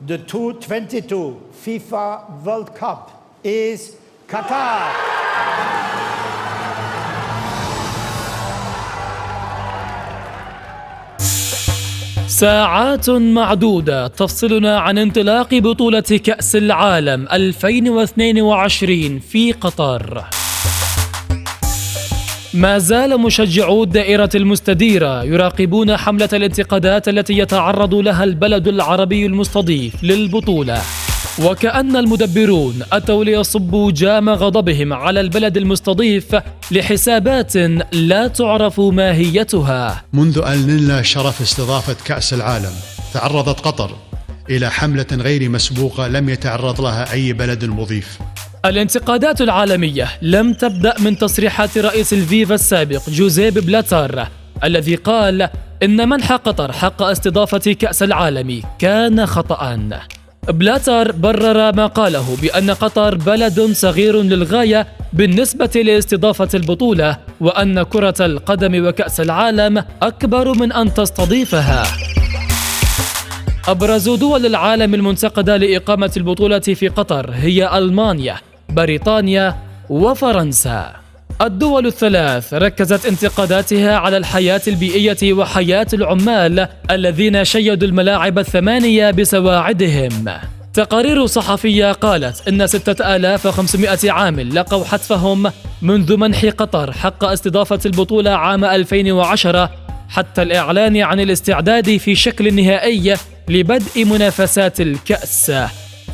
The 2022 FIFA World Cup is Qatar. ساعات معدودة تفصلنا عن انطلاق بطولة كأس العالم 2022 في قطر. ما زال مشجعو الدائرة المستديرة يراقبون حملة الانتقادات التي يتعرض لها البلد العربي المستضيف للبطولة، وكأن المدبرون أتوا ليصبوا جام غضبهم على البلد المستضيف لحسابات لا تعرف ماهيتها. منذ أن نلنا شرف استضافة كأس العالم تعرضت قطر إلى حملة غير مسبوقة لم يتعرض لها أي بلد مضيف. الانتقادات العالمية لم تبدأ من تصريحات رئيس الفيفا السابق جوزيب بلاتر الذي قال إن منح قطر حق استضافة كأس العالم كان خطأ. بلاتر برر ما قاله بأن قطر بلد صغير للغاية بالنسبة لاستضافة البطولة، وأن كرة القدم وكأس العالم أكبر من أن تستضيفها. أبرز دول العالم المنتقدة لإقامة البطولة في قطر هي ألمانيا، بريطانيا وفرنسا. الدول الثلاث ركزت انتقاداتها على الحياة البيئية وحياة العمال الذين شيدوا الملاعب الثمانية بسواعدهم. تقارير صحفية قالت إن 6500 عامل لقوا حتفهم منذ منح قطر حق استضافة البطولة عام 2010 حتى الإعلان عن الاستعداد في شكل نهائي لبدء منافسات الكأس.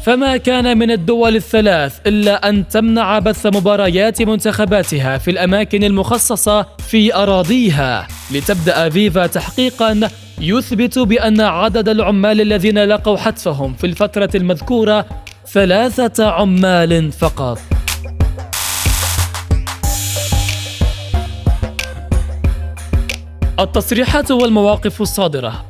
فما كان من الدول الثلاث إلا أن تمنع بث مباريات منتخباتها في الأماكن المخصصة في أراضيها، لتبدأ فيفا تحقيقاً يثبت بأن عدد العمال الذين لقوا حتفهم في الفترة المذكورة 3 عمال فقط. التصريحات والمواقف الصادرة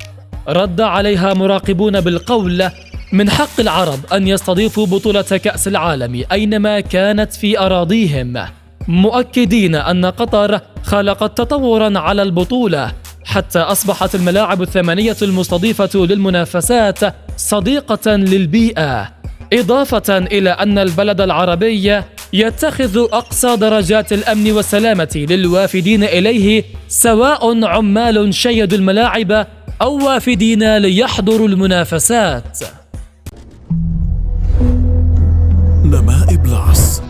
رد عليها مراقبون بالقول: من حق العرب أن يستضيفوا بطولة كأس العالم أينما كانت في أراضيهم، مؤكدين أن قطر خلقت تطوراً على البطولة حتى أصبحت الملاعب الثمانية المستضيفة للمنافسات صديقة للبيئة، إضافة إلى أن البلد العربي يتخذ أقصى درجات الأمن والسلامة للوافدين إليه، سواء عمال شيدوا الملاعب أو وافدين ليحضروا المنافسات. نماء بلاس.